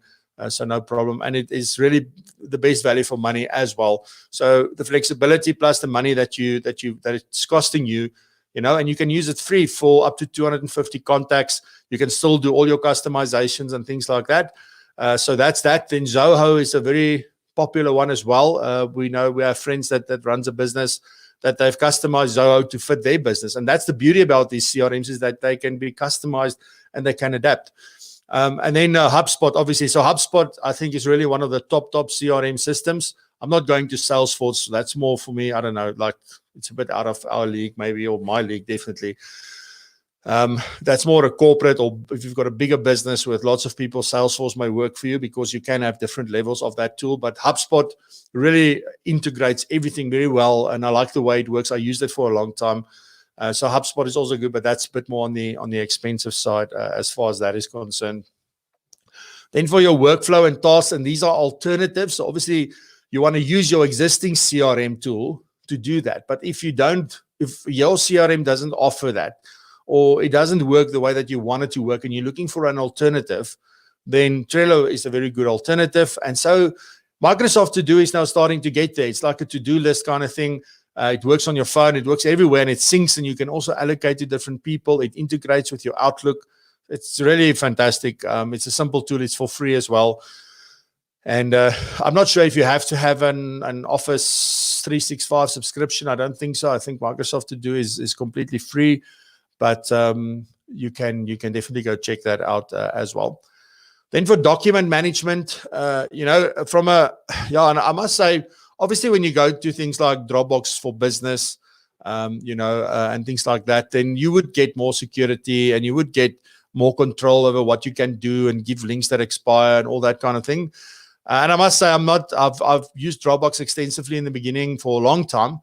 So no problem. And it is really the best value for money as well. So the flexibility plus the money that it's costing you, and you can use it free for up to 250 contacts. You can still do all your customizations and things like that. So that's that. Then Zoho is a very popular one as well. We know we have friends that runs a business that they've customized Zoho to fit their business. And that's the beauty about these CRMs, is that they can be customized and they can adapt. And then HubSpot, obviously. So HubSpot, I think, is really one of the top CRM systems. I'm not going to Salesforce. That's more for me. I don't know, like it's a bit out of our league, maybe, or my league, definitely. That's more a corporate, or if you've got a bigger business with lots of people, Salesforce may work for you because you can have different levels of that tool. But HubSpot really integrates everything very well, and I like the way it works. I used it for a long time. So HubSpot is also good, but that's a bit more on the expensive side as far as that is concerned. Then for your workflow and tasks, and these are alternatives. So obviously, you want to use your existing CRM tool to do that. But if you don't, if your CRM doesn't offer that, or it doesn't work the way that you want it to work, and you're looking for an alternative, then Trello is a very good alternative. And so Microsoft To Do is now starting to get there. It's like a to-do list kind of thing. It works on your phone. It works everywhere, and it syncs, and you can also allocate to different people. It integrates with your Outlook. It's really fantastic. It's a simple tool. It's for free as well. And I'm not sure if you have to have an Office 365 subscription. I don't think so. I think Microsoft To Do is completely free, but you can definitely go check that out as well. Then for document management, and I must say, obviously, when you go to things like Dropbox for Business, and things like that, then you would get more security and you would get more control over what you can do and give links that expire and all that kind of thing. And I must say, I've used Dropbox extensively in the beginning for a long time.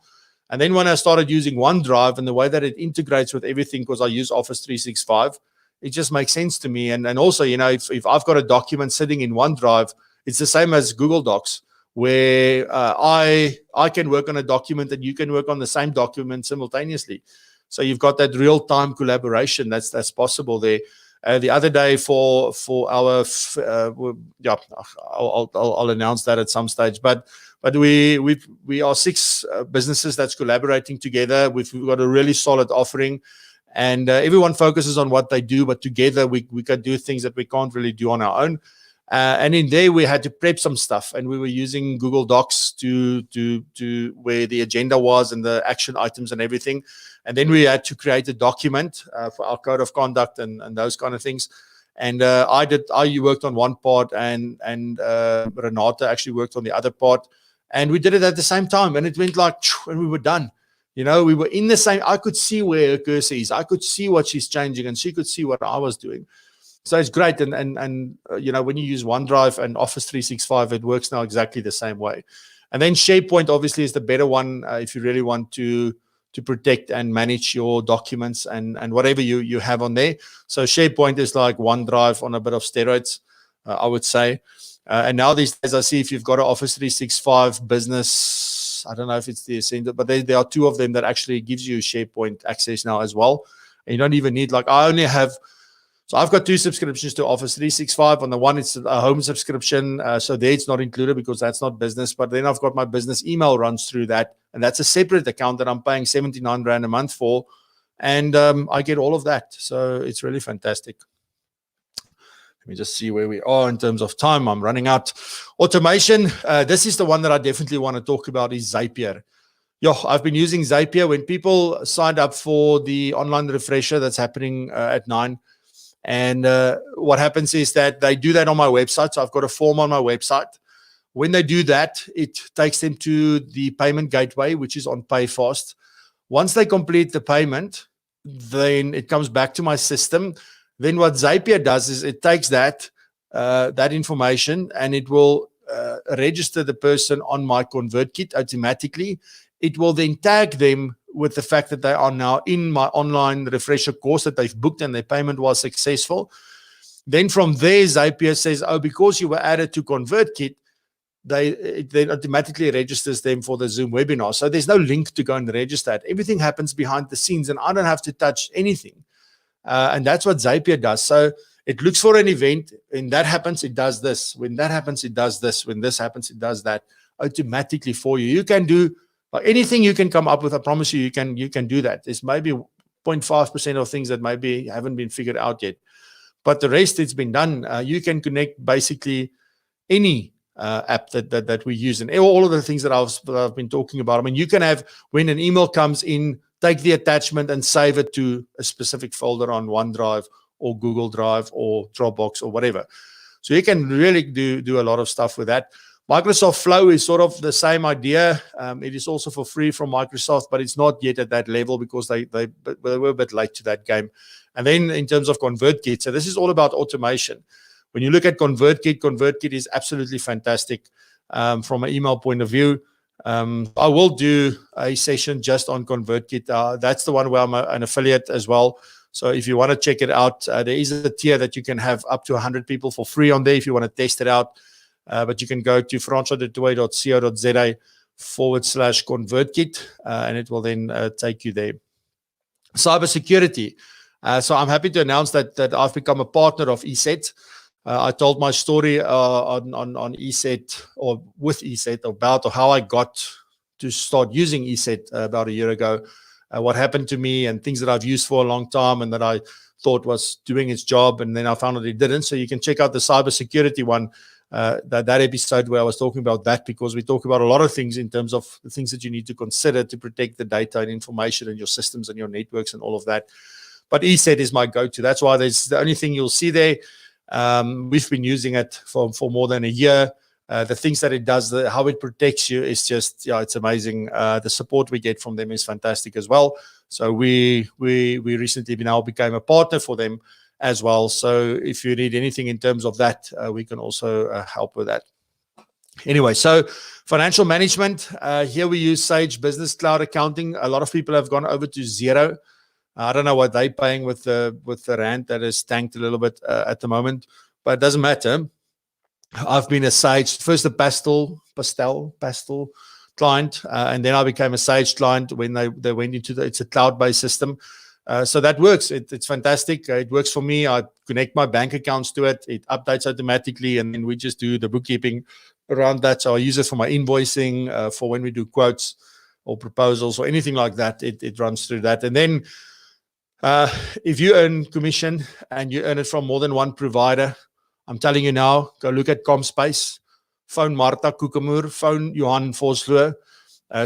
And then when I started using OneDrive and the way that it integrates with everything, because I use Office 365, it just makes sense to me. And also, if I've got a document sitting in OneDrive, it's the same as Google Docs, where I can work on a document and you can work on the same document simultaneously. So you've got that real-time collaboration that's possible there. The other day for our I'll announce that at some stage, but we are 6 businesses that's collaborating together. We've got a really solid offering, and everyone focuses on what they do, but together we can do things that we can't really do on our own. And in there we had to prep some stuff, and we were using Google Docs to where the agenda was and the action items and everything. And then we had to create a document for our code of conduct and those kind of things. And I worked on one part, and Renata actually worked on the other part. And we did it at the same time, and it went like, and we were done. We were in the same. I could see where her cursor is. I could see what she's changing, and she could see what I was doing. So it's great. And when you use OneDrive and Office 365, it works now exactly the same way. And then SharePoint obviously is the better one if you really want to protect and manage your documents and whatever you have on there. So SharePoint is like OneDrive on a bit of steroids, I would say. And now these days, I see if you've got an Office 365 business, I don't know if it's the Essential, but there are 2 of them that actually gives you SharePoint access now as well. And you don't even need, so I've got 2 subscriptions to Office 365. On the one, it's a home subscription. So there it's not included because that's not business. But then I've got my business email runs through that. And that's a separate account that I'm paying 79 Rand a month for. And I get all of that. So it's really fantastic. Let me just see where we are in terms of time. I'm running out. Automation. This is the one that I definitely want to talk about is Zapier. I've been using Zapier. When people signed up for the online refresher that's happening at 9, and what happens is that they do that on my website. So I've got a form on my website. When they do that, it takes them to the payment gateway, which is on PayFast. Once they complete the payment, then it comes back to my system. Then what Zapier does is it takes that information, and it will register the person on my ConvertKit automatically. It will then tag them with the fact that they are now in my online refresher course that they've booked and their payment was successful. Then from there, Zapier says, because you were added to ConvertKit, it then automatically registers them for the Zoom webinar. So there's no link to go and register it. Everything happens behind the scenes, and I don't have to touch anything. And that's what Zapier does. So it looks for an event, and that happens, it does this. When that happens, it does this. When this happens, it does that automatically for you. You can do anything you can come up with. I promise you, you can do that. There's maybe 0.5% of things that maybe haven't been figured out yet, but the rest, it's been done. You can connect basically any app that we use, and all of the things that I've been talking about. I mean, you can have, when an email comes in, take the attachment and save it to a specific folder on OneDrive or Google Drive or Dropbox or whatever. So you can really do a lot of stuff with that. Microsoft Flow is sort of the same idea. It is also for free from Microsoft, but it's not yet at that level because they were a bit late to that game. And then in terms of ConvertKit, so this is all about automation. When you look at ConvertKit is absolutely fantastic from an email point of view. I will do a session just on ConvertKit. That's the one where I'm an affiliate as well. So if you want to check it out, there is a tier that you can have up to 100 people for free on there if you want to test it out. But you can go to francoisdutoit.co.za/ConvertKit, and it will then take you there. Cybersecurity. So I'm happy to announce that I've become a partner of ESET. I told my story on ESET or with ESET about how I got to start using ESET about a year ago. What happened to me and things that I've used for a long time and that I thought was doing its job, and then I found that it didn't. So you can check out the cybersecurity one, that episode where I was talking about that, because we talk about a lot of things in terms of the things that you need to consider to protect the data and information and your systems and your networks and all of that. But ESET is my go-to. That's why there's the only thing you'll see there. We've been using it for more than a year. The things that it does, how it protects you is just, it's amazing. The support we get from them is fantastic as well. So we recently now became a partner for them as well. So if you need anything in terms of that, we can also help with that. Anyway, so financial management, here we use Sage Business Cloud Accounting. A lot of people have gone over to Xero. I don't know what they're paying with the rand that is tanked a little bit at the moment, but it doesn't matter. I've been a Sage, first a Pastel client, and then I became a Sage client when they went into it's a cloud-based system. So that works. It's fantastic. It works for me. I connect my bank accounts to it. It updates automatically, and then we just do the bookkeeping around that. So I use it for my invoicing, for when we do quotes or proposals or anything like that. It runs through that. And then if you earn commission and you earn it from more than one provider, I'm telling you now, go look at ComSpace, phone Martha Kukemoer, phone Johan Vosloo,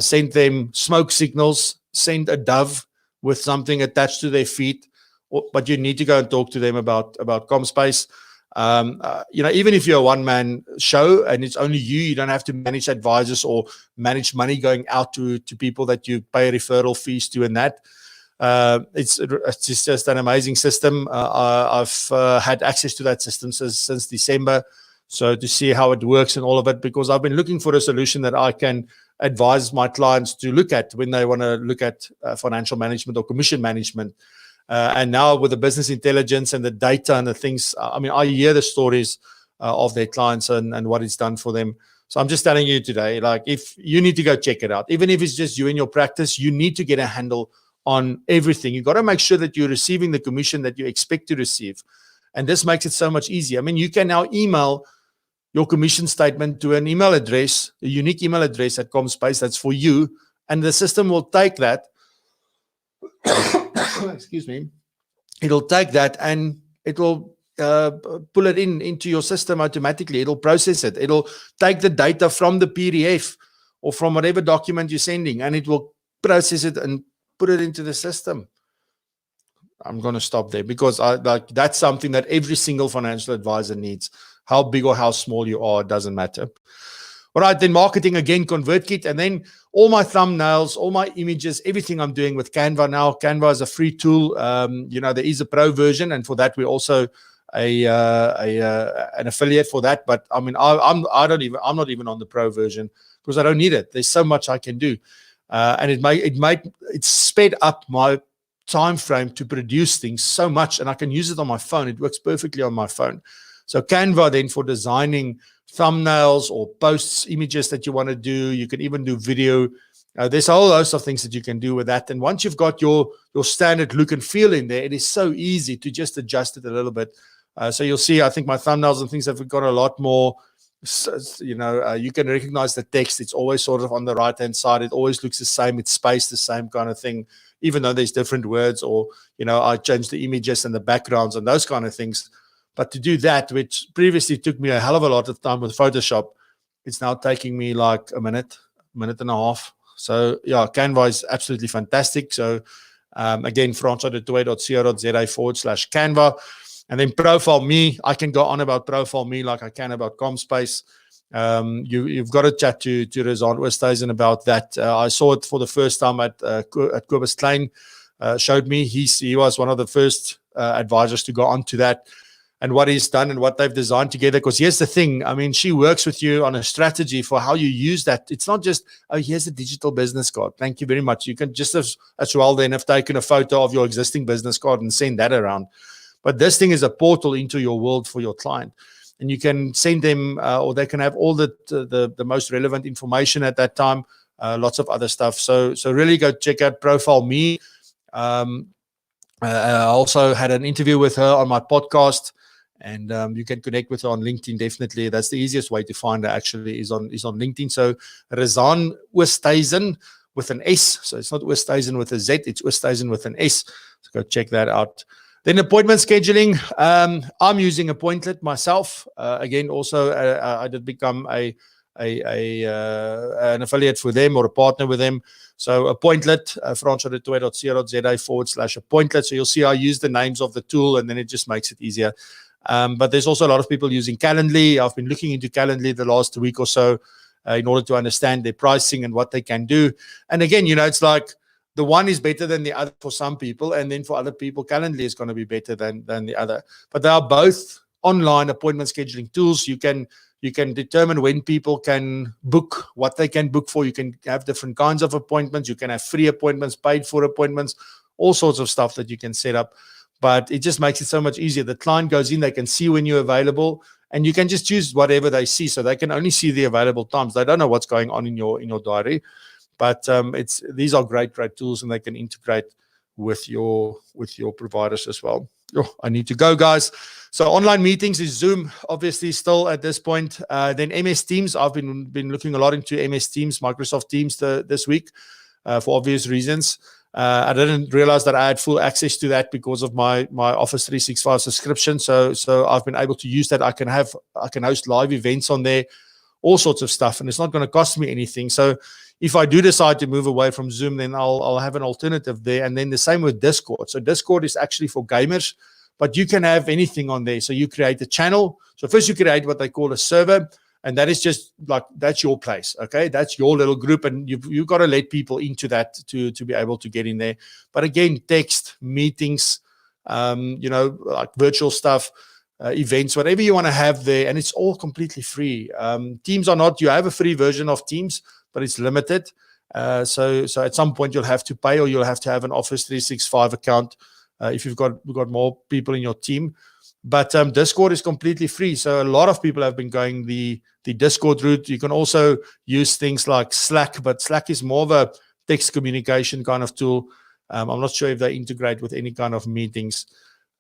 send them smoke signals, send a dove with something attached to their feet, but you need to go and talk to them about ComSpace. Even if you're a one-man show and it's only you don't have to manage advisors or manage money going out to people that you pay referral fees to and that. It's just an amazing system. I've had access to that system since December, so to see how it works and all of it, because I've been looking for a solution that I can advise my clients to look at when they want to look at financial management or commission management. And now with the business intelligence and the data and the things, I hear the stories of their clients and what it's done for them. So I'm just telling you today, like, if you need to go check it out, even if it's just you in your practice, you need to get a handle on everything. You got to make sure that you're receiving the commission that you expect to receive. And this makes it so much easier. You can now email your commission statement to an email address, a unique email address at ComSpace that's for you, and the system will take that. Excuse me. It'll take that and it will pull it into your system automatically. It'll process it. It'll take the data from the PDF or from whatever document you're sending, and it will process it and put it into the system. I'm going to stop there because that's something that every single financial advisor needs. How big or how small you are, it doesn't matter. All right, then marketing again, ConvertKit, and then all my thumbnails, all my images, everything I'm doing with Canva now. Canva is a free tool. There is a pro version, and for that we're also an affiliate for that. But I'm not even on the pro version because I don't need it. There's so much I can do, and it's sped up my time frame to produce things so much, and I can use it on my phone. It works perfectly on my phone. So Canva then for designing thumbnails or posts, images that you want to do. You can even do video. There's a whole host of things that you can do with that. And once you've got your standard look and feel in there, it is so easy to just adjust it a little bit. So you'll see, I think my thumbnails and things have got a lot more, you can recognize the text. It's always sort of on the right-hand side. It always looks the same. It's spaced the same kind of thing, even though there's different words, or, I change the images and the backgrounds and those kind of things. But to do that, which previously took me a hell of a lot of time with Photoshop, it's now taking me like a minute and a half. So yeah, Canva is absolutely fantastic. So again, francoisdutoit.co.za/Canva. And then Profile Me, I can go on about Profile Me like I can about ComSpace. You've got to chat to Razan Oosthuizen about that. I saw it for the first time at Kobus Klein. Showed me. He was one of the first advisors to go on to that, and what he's done and what they've designed together. Because here's the thing, I mean, she works with you on a strategy for how you use that. It's not just, oh, here's a digital business card. Thank you very much. You can just as well then have taken a photo of your existing business card and send that around. But this thing is a portal into your world for your client. And you can send them, or they can have all the most relevant information at that time, lots of other stuff. So really go check out Profile Me. I also had an interview with her on my podcast. And you can connect with her on LinkedIn, definitely. That's the easiest way to find her, actually, is on LinkedIn. So Razan Oosthuizen with an S. So it's not Oosthuizen with a Z, it's Oosthuizen with an S. So go check that out. Then appointment scheduling. I'm using Appointlet myself. Again, also, I did become an affiliate for them or a partner with them. So Appointlet, francoisdutoit.co.za/appointlet. So you'll see I use the names of the tool, and then it just makes it easier. But there's also a lot of people using Calendly. I've been looking into Calendly the last week or so in order to understand their pricing and what they can do. And again, it's like the one is better than the other for some people, and then for other people, Calendly is going to be better than the other. But they are both online appointment scheduling tools. You can determine when people can book, what they can book for. You can have different kinds of appointments. You can have free appointments, paid for appointments, all sorts of stuff that you can set up. But it just makes it so much easier. The client goes in, they can see when you're available, and you can just choose whatever they see. So they can only see the available times. They don't know what's going on in your diary. But these are great tools, and they can integrate with your providers as well. Oh, I need to go, guys. So online meetings is Zoom, obviously, still at this point. Then MS Teams. I've been looking a lot into MS Teams, Microsoft Teams this week for obvious reasons. I didn't realize that I had full access to that because of my Office 365 subscription. So I've been able to use that. I can host live events on there, all sorts of stuff, and it's not going to cost me anything. So if I do decide to move away from Zoom, then I'll have an alternative there. And then the same with Discord. So Discord is actually for gamers, but you can have anything on there. So you create a channel. So first you create what they call a server, and that is just like, that's your place, okay? That's your little group, and you've got to let people into that to be able to get in there. But again, text, meetings, like virtual stuff, events, whatever you want to have there, and it's all completely free. Teams are not, you have a free version of Teams, but it's limited. So at some point you'll have to pay, or you'll have to have an Office 365 account if you've got more people in your team. But Discord is completely free. So a lot of people have been going the Discord route. You can also use things like Slack, but Slack is more of a text communication kind of tool. I'm not sure if they integrate with any kind of meetings,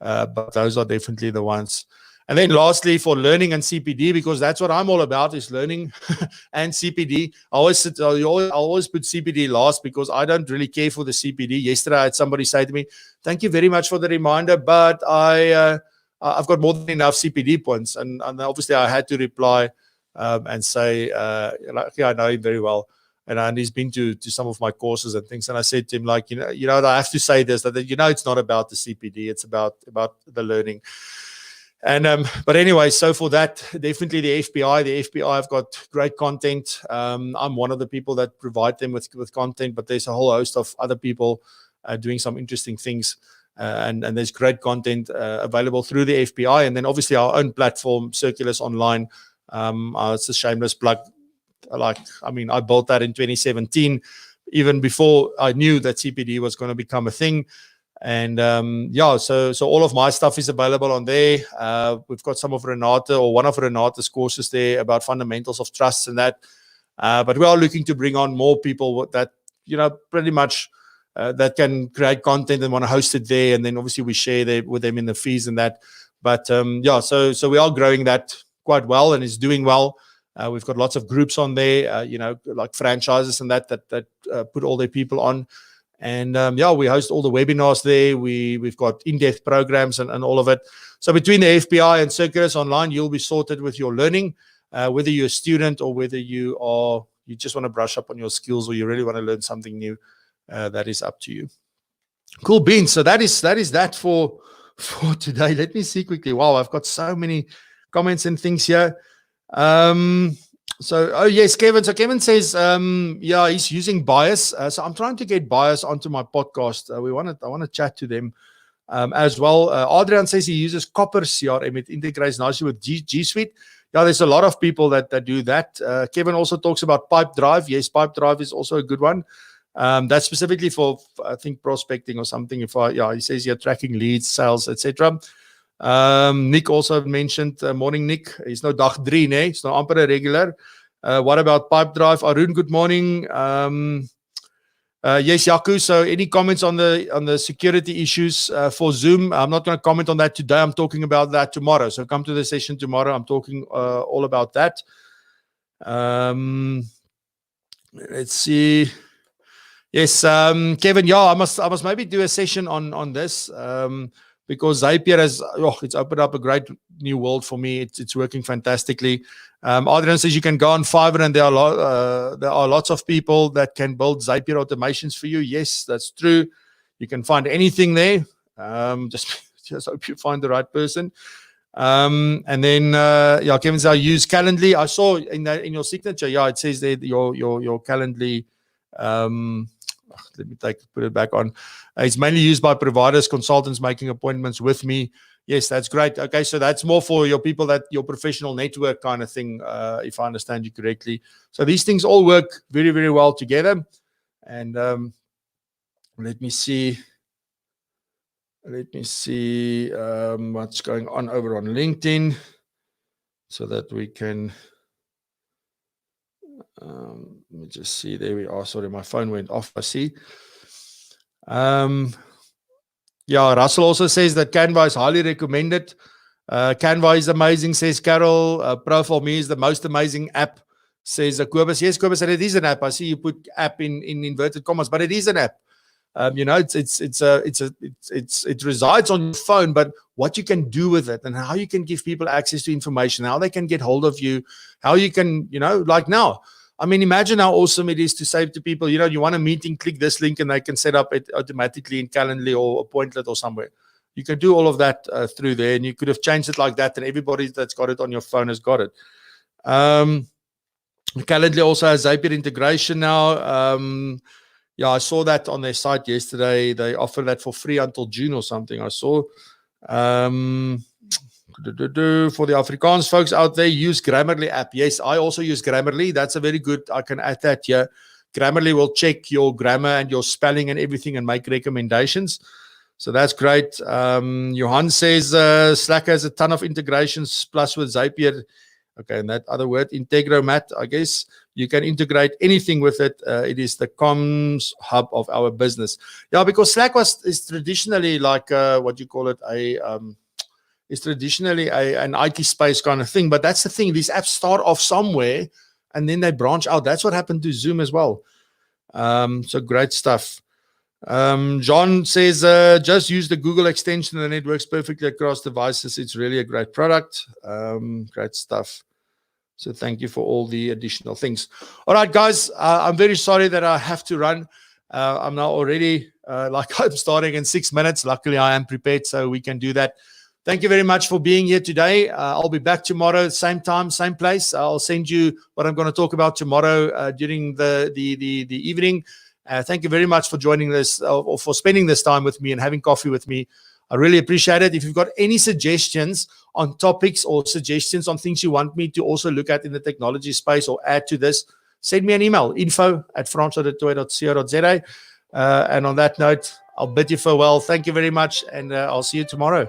but those are definitely the ones. And then lastly, for learning and CPD, because that's what I'm all about, is learning and CPD. I always put CPD last because I don't really care for the CPD. Yesterday, I had somebody say to me, "Thank you very much for the reminder, but I've got more than enough CPD points." And obviously, I had to reply and say, "Yeah, I know him very well, and he's been to some of my courses and things." And I said to him, like, I have to say this, that it's not about the CPD, it's about the learning. And but anyway, so for that, definitely the FBI have got great content. I'm one of the people that provide them with content, but there's a whole host of other people doing some interesting things, and there's great content available through the FBI, and then obviously our own platform, Circulus Online. It's a shameless plug. I built that in 2017, even before I knew that CPD was going to become a thing. And so all of my stuff is available on there. We've got some of Renata, or one of Renata's courses there about fundamentals of trust and that. But we are looking to bring on more people that, pretty much that can create content and want to host it there. And then obviously we share with them in the fees and that. But so we are growing that quite well, and it's doing well. We've got lots of groups on there, like franchises and that put all their people on. And we host all the webinars there. We've got in-depth programs and all of it. So between the FBI and Circulus Online, you'll be sorted with your learning, whether you're a student or whether you just want to brush up on your skills, or you really want to learn something new. That is up to you. Cool beans. So that is that for today. Let me see quickly. Wow, I've got so many comments and things here. Oh yes, Kevin. So Kevin says, yeah, he's using Bias. So I'm trying to get Bias onto my podcast. I want to chat to them as well. Adrian says he uses Copper CRM. It integrates nicely with G Suite. Yeah, there's a lot of people that do that. Kevin also talks about Pipe Drive. Yes, Pipe Drive is also a good one. That's specifically for, I think, prospecting or something. He says you're tracking leads, sales, etc. Nick also mentioned, morning Nick, he's no dag 3, nee? It's no amper a regular. What about Pipe Drive? Arun, good morning. Yes, Yaku, so any comments on the security issues for Zoom? I'm not going to comment on that today. I'm talking about that tomorrow. So come to the session tomorrow. I'm talking all about that. Let's see. Yes, Kevin, yeah, I must maybe do a session on this because Zapier it's opened up a great new world for me. It's working fantastically. Adrian says you can go on Fiverr and there are lots of people that can build Zapier automations for you. Yes, that's true. You can find anything there. Just hope you find the right person. And then Kevin says I use Calendly. I saw in your signature, it says there your Calendly. Let me put it back on. It's mainly used by providers, consultants making appointments with me. Yes, that's great. Okay, so that's more for your people, that your professional network kind of thing, if I understand you correctly. So these things all work very, very well together. And let me see what's going on over on LinkedIn so that we can. Let me just see. There we are. Sorry, my phone went off. I see. Russell also says that Canva is highly recommended. Canva is amazing, says Carol. Pro for me is the most amazing app, says Kobus. Yes, Kobus, and it is an app. I see you put app in inverted commas, but it is an app. It resides on your phone, but what you can do with it and how you can give people access to information, how they can get hold of you, how you can, like now. I mean, imagine how awesome it is to say to people, you want a meeting, click this link and they can set up it automatically in Calendly or Appointlet or somewhere. You can do all of that through there, and you could have changed it like that, and everybody that's got it on your phone has got it. Calendly also has Zapier integration now. I saw that on their site yesterday. They offer that for free until June or something. I saw. For the Afrikaans folks out there, use Grammarly app. Yes, I also use Grammarly. That's a very good. I can add that here. Grammarly will check your grammar and your spelling and everything and make recommendations. So that's great. Johan says Slack has a ton of integrations plus with Zapier. Okay, and that other word, Integromat, I guess. You can integrate anything with it. It is the comms hub of our business. Yeah, because Slack is traditionally like what you call it, it's traditionally an IT space kind of thing. But that's the thing. These apps start off somewhere and then they branch out. That's what happened to Zoom as well. So great stuff. John says, just use the Google extension and it works perfectly across devices. It's really a great product. Great stuff. So thank you for all the additional things. All right, guys, I'm very sorry that I have to run. I'm now already I'm starting in 6 minutes. Luckily, I am prepared, so we can do that. Thank you very much for being here today. I'll be back tomorrow, same time, same place. I'll send you what I'm going to talk about tomorrow during the evening. Thank you very much for joining this or for spending this time with me and having coffee with me. I really appreciate it. If you've got any suggestions on topics or suggestions on things you want me to also look at in the technology space or add to this, send me an email, info@francois.co.za. And on that note, I'll bid you farewell. Thank you very much, and I'll see you tomorrow.